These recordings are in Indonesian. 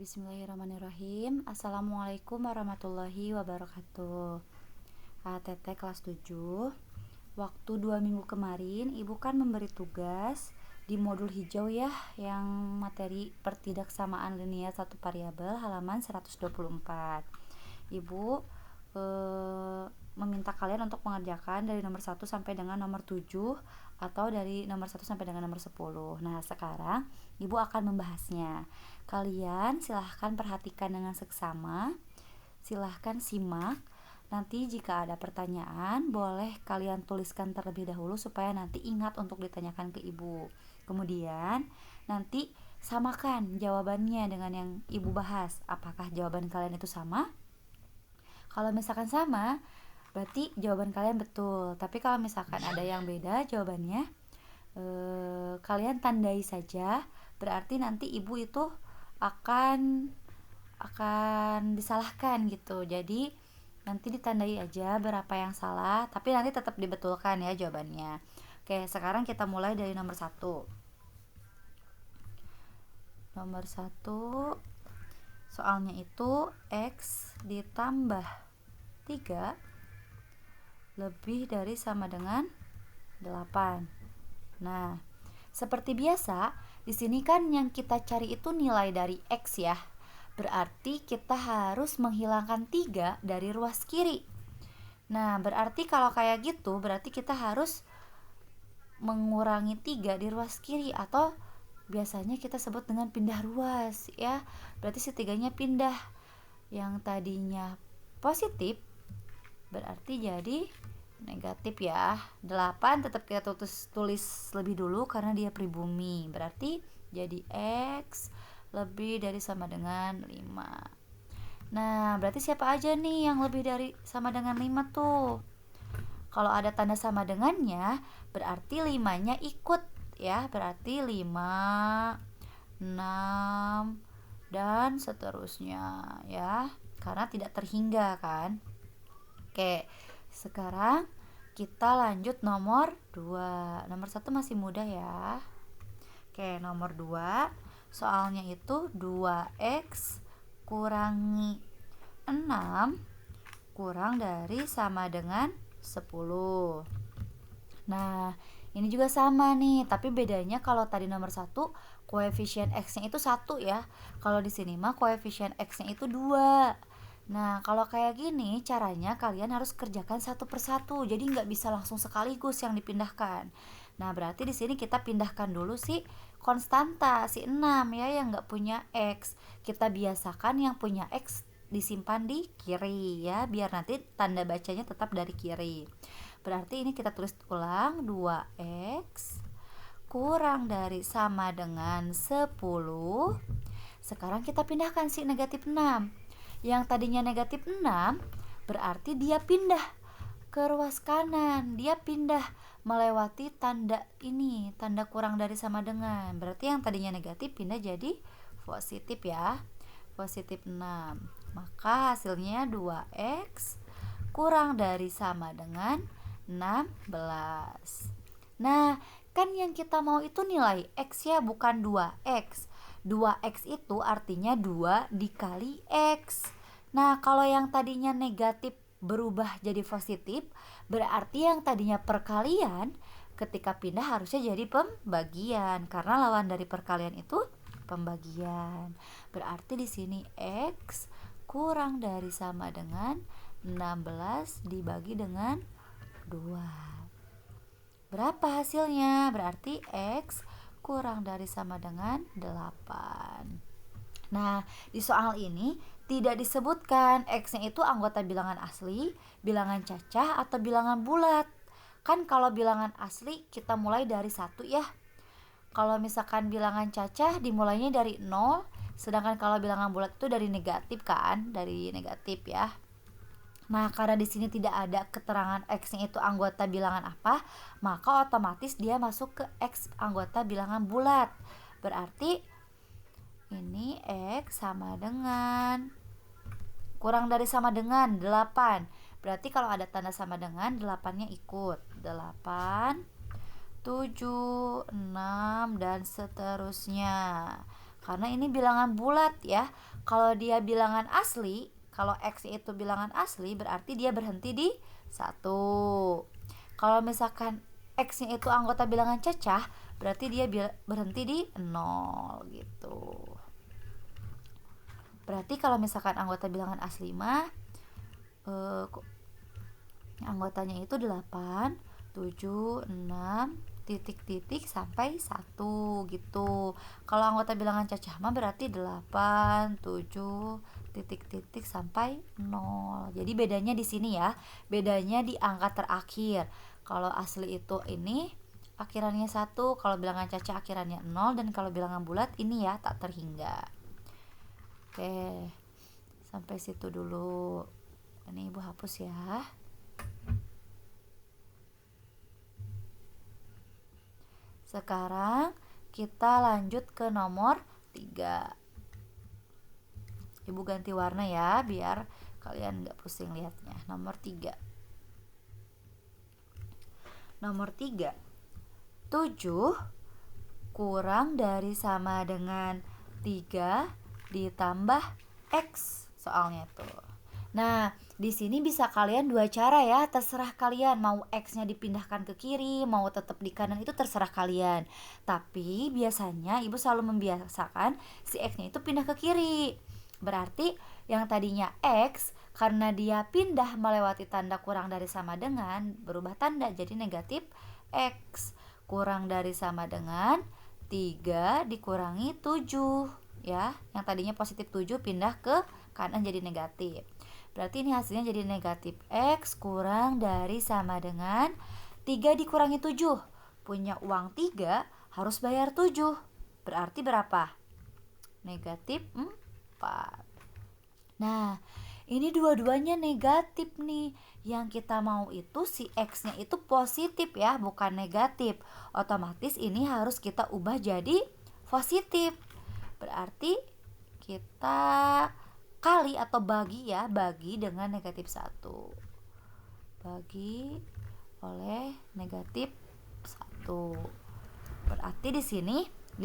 Bismillahirrahmanirrahim. Assalamualaikum warahmatullahi wabarakatuh. Teteh kelas 7. Waktu 2 minggu kemarin ibu kan memberi tugas di modul hijau ya, yang materi pertidaksamaan linear satu variabel halaman 124. Ibu meminta kalian untuk mengerjakan dari nomor 1 sampai dengan nomor 7 atau dari nomor 1 sampai dengan nomor 10. Nah, sekarang ibu akan membahasnya. Kalian silahkan perhatikan dengan seksama, silahkan simak. Nanti jika ada pertanyaan boleh kalian tuliskan terlebih dahulu supaya nanti ingat untuk ditanyakan ke ibu. Kemudian nanti samakan jawabannya dengan yang ibu bahas. Apakah jawaban kalian itu sama? Kalau misalkan sama, berarti jawaban kalian betul. Tapi kalau misalkan ada yang beda jawabannya, kalian tandai saja. Berarti nanti ibu itu akan disalahkan gitu. Jadi nanti ditandai aja berapa yang salah, tapi nanti tetap dibetulkan ya jawabannya. Oke, sekarang kita mulai dari nomor 1. Nomor 1, soalnya itu X ditambah 3 lebih dari sama dengan 8. Nah, seperti biasa, di sini kan yang kita cari itu nilai dari X ya. Berarti kita harus menghilangkan 3 dari ruas kiri. Nah, berarti kalau kayak gitu, berarti kita harus mengurangi 3 di ruas kiri, atau biasanya kita sebut dengan pindah ruas ya. Berarti si 3-nya pindah. Yang tadinya positif berarti jadi negatif ya. 8 tetap kita tulis lebih dulu karena dia pribumi. Berarti jadi X lebih dari sama dengan 5. Nah, berarti siapa aja nih yang lebih dari sama dengan 5 tuh? Kalau ada tanda sama dengannya, berarti 5-nya ikut ya. Berarti 5, 6, dan seterusnya ya. Karena tidak terhingga kan. Oke, sekarang kita lanjut nomor 2. Nomor 1 masih mudah ya. Oke, nomor 2. Soalnya itu 2X kurangi 6 kurang dari sama dengan 10. Nah, ini juga sama nih, tapi bedanya kalau tadi nomor 1 koefisien X-nya itu 1 ya. Kalau di sini mah koefisien X-nya itu 2. Nah, kalau kayak gini caranya kalian harus kerjakan satu persatu. Jadi nggak bisa langsung sekaligus yang dipindahkan. Nah, berarti di sini kita pindahkan dulu si konstanta, si 6 ya, yang nggak punya X. Kita biasakan yang punya X disimpan di kiri ya, biar nanti tanda bacanya tetap dari kiri. Berarti ini kita tulis ulang, 2X kurang dari sama dengan 10. Sekarang kita pindahkan si negatif 6. Yang tadinya negatif 6 berarti dia pindah ke ruas kanan. Dia pindah melewati tanda ini, tanda kurang dari sama dengan. Berarti yang tadinya negatif pindah jadi positif ya. Positif 6. Maka hasilnya 2X kurang dari sama dengan 16. Nah, kan yang kita mau itu nilai X ya, bukan 2X. 2X itu artinya 2 dikali X. Nah, kalau yang tadinya negatif berubah jadi positif, berarti yang tadinya perkalian ketika pindah harusnya jadi pembagian, karena lawan dari perkalian itu pembagian. Berarti di sini X kurang dari sama dengan 16 dibagi dengan 2. Berapa hasilnya? Berarti X kurang dari sama dengan 8. Nah, di soal ini tidak disebutkan X-nya itu anggota bilangan asli, bilangan cacah, atau bilangan bulat. Kan kalau bilangan asli kita mulai dari 1 ya. Kalau misalkan bilangan cacah dimulainya dari 0, sedangkan kalau bilangan bulat itu dari negatif kan, dari negatif ya. Nah, karena di sini tidak ada keterangan X-nya itu anggota bilangan apa, maka otomatis dia masuk ke X anggota bilangan bulat. Berarti ini X sama dengan kurang dari sama dengan 8. Berarti kalau ada tanda sama dengan, 8-nya ikut. 8, 7, 6, dan seterusnya. Karena ini bilangan bulat ya. Kalau dia bilangan asli, kalau X itu bilangan asli, berarti dia berhenti di 1. Kalau misalkan X-nya itu anggota bilangan cacah, berarti dia berhenti di 0 gitu. Berarti kalau misalkan anggota bilangan asli mah anggotanya itu 8, 7, 6, titik-titik sampai 1 gitu. Kalau anggota bilangan cacah mah berarti 8, 7, titik-titik sampai 0. Jadi bedanya di sini ya, bedanya di angka terakhir. Kalau asli itu ini akhirannya 1, kalau bilangan cacah akhirannya 0, dan kalau bilangan bulat ini ya tak terhingga. Oke, sampai situ dulu. Ini Ibu hapus ya. Sekarang kita lanjut ke nomor 3. Ibu ganti warna ya, biar kalian gak pusing lihatnya. Nomor 3. Nomor 3. 7 kurang dari sama dengan 3 ditambah X soalnya tuh. Nah, di sini bisa kalian dua cara ya, terserah kalian mau X-nya dipindahkan ke kiri, mau tetap di kanan, itu terserah kalian. Tapi biasanya Ibu selalu membiasakan si X-nya itu pindah ke kiri. Berarti yang tadinya X, karena dia pindah melewati tanda kurang dari sama dengan, berubah tanda jadi negatif X. Kurang dari sama dengan 3 dikurangi 7 ya. Yang tadinya positif 7 pindah ke kanan jadi negatif. Berarti ini hasilnya jadi negatif X kurang dari sama dengan 3 dikurangi 7. Punya uang 3, harus bayar 7. Berarti berapa? Negatif 4. Nah, ini dua-duanya negatif nih. Yang kita mau itu si X-nya itu positif ya, bukan negatif. Otomatis ini harus kita ubah jadi positif. Berarti kita kali atau bagi ya, bagi dengan negatif 1. Bagi oleh negatif 1. Berarti di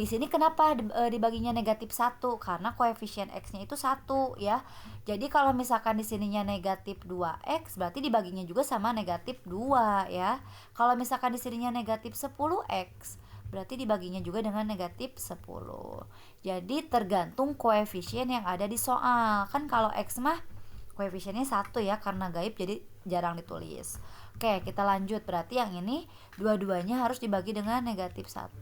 sini kenapa dibaginya negatif 1? Karena koefisien X-nya itu 1 ya. Jadi kalau misalkan di sininya negatif 2X, berarti dibaginya juga sama negatif 2 ya. Kalau misalkan di sininya negatif 10X, berarti dibaginya juga dengan negatif 10. Jadi tergantung koefisien yang ada di soal. Kan kalau X mah koefisiennya 1 ya, karena gaib jadi jarang ditulis. Oke, kita lanjut. Berarti yang ini dua-duanya harus dibagi dengan negatif 1.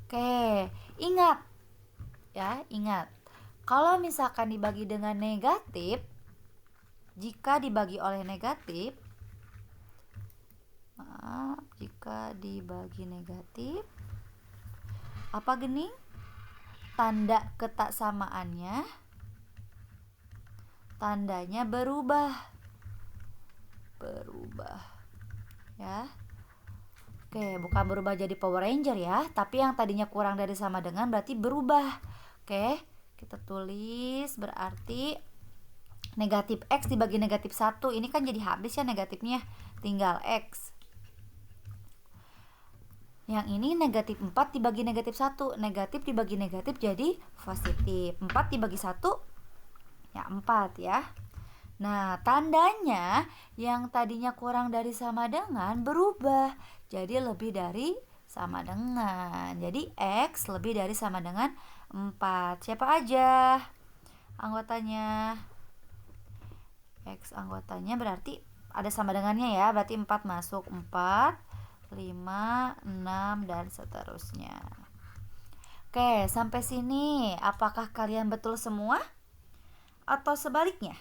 Oke, ingat ya, ingat. Kalau misalkan dibagi dengan negatif, jika dibagi oleh negatif, jika dibagi negatif, apa gini? Tanda ketaksamaannya, tandanya berubah ya. Oke, bukan berubah jadi Power Ranger ya, tapi yang tadinya kurang dari sama dengan berarti berubah. Oke, kita tulis berarti negatif X dibagi negatif 1. Ini kan jadi habis ya negatifnya, tinggal X. Yang ini negatif 4 dibagi negatif 1. Negatif dibagi negatif jadi positif. 4 dibagi 1 ya 4 ya. Nah, tandanya yang tadinya kurang dari sama dengan berubah jadi lebih dari sama dengan. Jadi X lebih dari sama dengan 4. Siapa aja anggotanya? X anggotanya berarti ada sama dengannya ya. Berarti 4 masuk. 4, 5, 6 dan seterusnya. Oke, sampai sini apakah kalian betul semua? Atau sebaliknya?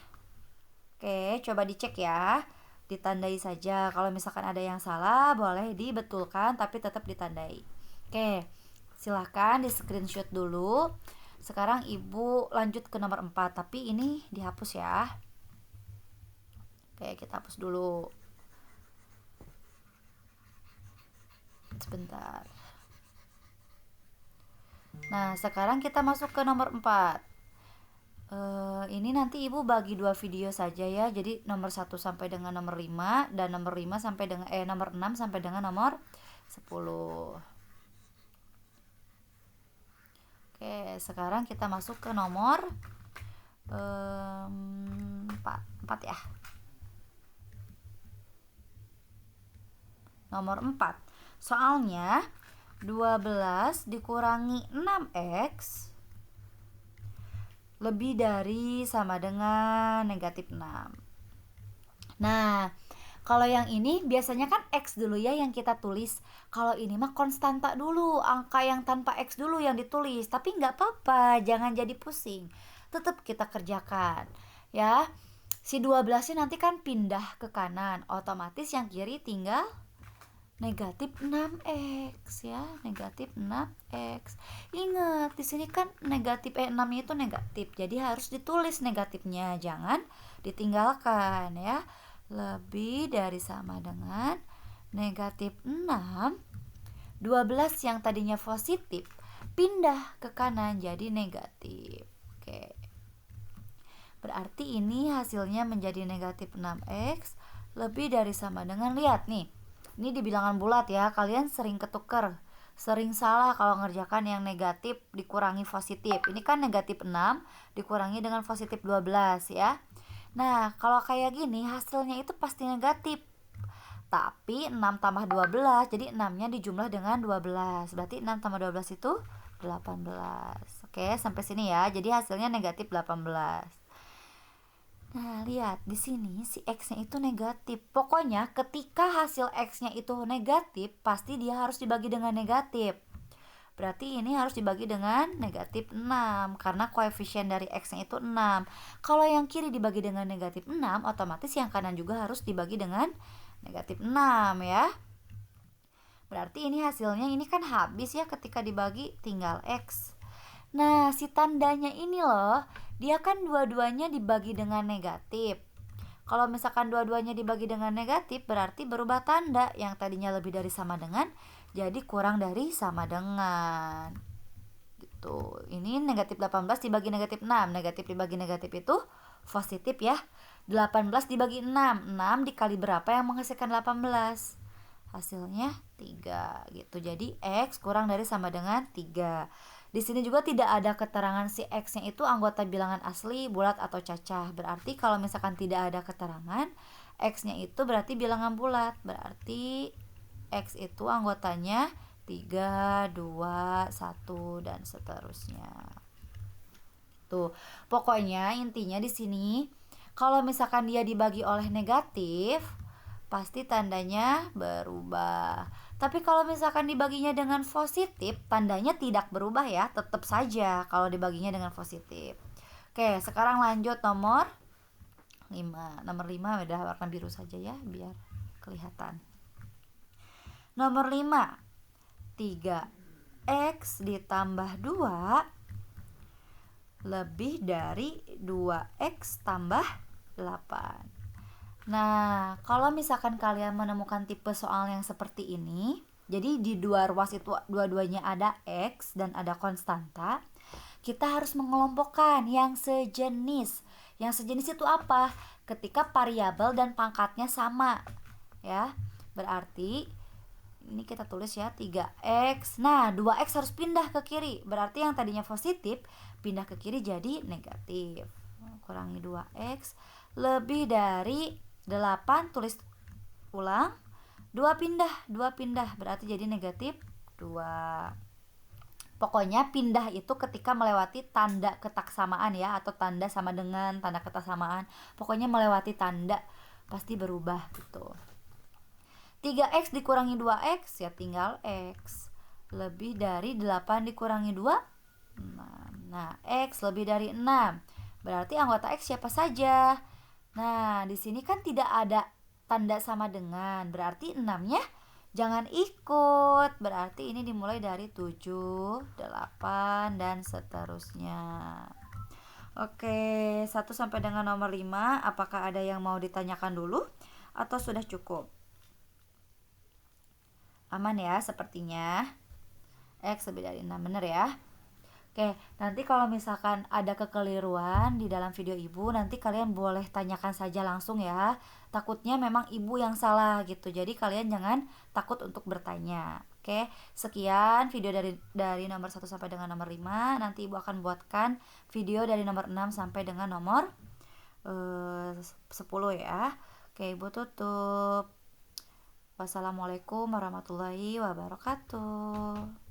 Oke, coba dicek ya. Ditandai saja. Kalau misalkan ada yang salah, boleh dibetulkan tapi tetap ditandai. Oke, silahkan di screenshot dulu. Sekarang Ibu lanjut ke nomor 4, tapi ini dihapus ya. Oke, kita hapus dulu. Sebentar. Nah, sekarang kita masuk ke nomor 4. Ini nanti Ibu bagi 2 video saja ya. Jadi nomor 1 sampai dengan nomor 5 dan nomor 5 sampai dengan nomor 6 sampai dengan nomor 10. Oke, sekarang kita masuk ke nomor 4 ya. Nomor 4. Soalnya 12 dikurangi 6x lebih dari sama dengan negatif 6. Nah, kalau yang ini biasanya kan X dulu ya yang kita tulis. Kalau ini mah konstanta dulu, angka yang tanpa X dulu yang ditulis. Tapi nggak apa-apa, jangan jadi pusing. Tetap kita kerjakan ya. Si 12-nya nanti kan pindah ke kanan, otomatis yang kiri tinggal negatif 6x ya, negatif 6x. Ingat, di sini kan negatif 6-nya itu negatif. Jadi harus ditulis negatifnya, jangan ditinggalkan ya. Lebih dari sama dengan negatif 6. 12 yang tadinya positif pindah ke kanan jadi negatif. Oke. Berarti ini hasilnya menjadi negatif 6x lebih dari sama dengan, lihat nih, ini di bilangan bulat ya, kalian sering ketuker, sering salah kalau ngerjakan yang negatif dikurangi positif. Ini kan negatif 6 dikurangi dengan positif 12 ya. Nah, kalau kayak gini hasilnya itu pasti negatif. Tapi 6 tambah 12, jadi 6-nya dijumlah dengan 12. Berarti 6 tambah 12 itu 18. Oke, sampai sini ya. Jadi hasilnya negatif 18. Nah, lihat di sini si X-nya itu negatif. Pokoknya ketika hasil X-nya itu negatif, pasti dia harus dibagi dengan negatif. Berarti ini harus dibagi dengan negatif 6 karena koefisien dari X-nya itu 6. Kalau yang kiri dibagi dengan negatif 6, otomatis yang kanan juga harus dibagi dengan negatif 6 ya. Berarti ini hasilnya ini kan habis ya, ketika dibagi tinggal X. Nah, si tandanya ini loh, dia kan dua-duanya dibagi dengan negatif. Kalau misalkan dua-duanya dibagi dengan negatif, berarti berubah tanda. Yang tadinya lebih dari sama dengan, jadi kurang dari sama dengan. Gitu. Ini negatif 18 dibagi negatif 6. Negatif dibagi negatif itu positif ya. 18 dibagi 6. 6 dikali berapa yang menghasilkan 18? Hasilnya 3 gitu. Jadi X kurang dari sama dengan 3. Di sini juga tidak ada keterangan si X-nya itu anggota bilangan asli, bulat atau cacah. Berarti kalau misalkan tidak ada keterangan, X-nya itu berarti bilangan bulat. Berarti X itu anggotanya 3, 2, 1 dan seterusnya. Tuh, pokoknya intinya di sini kalau misalkan dia dibagi oleh negatif, pasti tandanya berubah. Tapi kalau misalkan dibaginya dengan positif, tandanya tidak berubah ya, tetap saja kalau dibaginya dengan positif. Oke, sekarang lanjut nomor 5. Nomor 5 udah warna biru saja ya, biar kelihatan. Nomor 5. 3x ditambah 2 lebih dari 2x tambah 8. Nah, kalau misalkan kalian menemukan tipe soal yang seperti ini, jadi di dua ruas itu dua-duanya ada X dan ada konstanta, kita harus mengelompokkan yang sejenis. Yang sejenis itu apa? Ketika variabel dan pangkatnya sama. Ya, berarti ini kita tulis ya 3x. Nah, 2x harus pindah ke kiri. Berarti yang tadinya positif pindah ke kiri jadi negatif. Kurangi 2x lebih dari 8, tulis ulang, 2 pindah berarti jadi negatif 2. Pokoknya pindah itu ketika melewati tanda ketaksamaan ya, atau tanda sama dengan, tanda ketaksamaan. Pokoknya melewati tanda pasti berubah gitu. 3x dikurangi 2x ya tinggal x. Lebih dari 8 dikurangi 2, 6. Nah, x lebih dari 6. Berarti anggota x siapa saja? Nah, di sini kan tidak ada tanda sama dengan, berarti 6-nya jangan ikut. Berarti ini dimulai dari 7, 8, dan seterusnya. Oke, 1 sampai dengan nomor 5, apakah ada yang mau ditanyakan dulu atau sudah cukup? Aman ya sepertinya. X lebih dari 6, benar ya? Oke, nanti kalau misalkan ada kekeliruan di dalam video ibu, nanti kalian boleh tanyakan saja langsung ya. Takutnya memang ibu yang salah gitu, jadi kalian jangan takut untuk bertanya. Oke, sekian video dari nomor 1 sampai dengan nomor 5. Nanti Ibu akan buatkan video dari nomor 6 sampai dengan nomor 10 ya. Oke, Ibu tutup. Wassalamualaikum warahmatullahi wabarakatuh.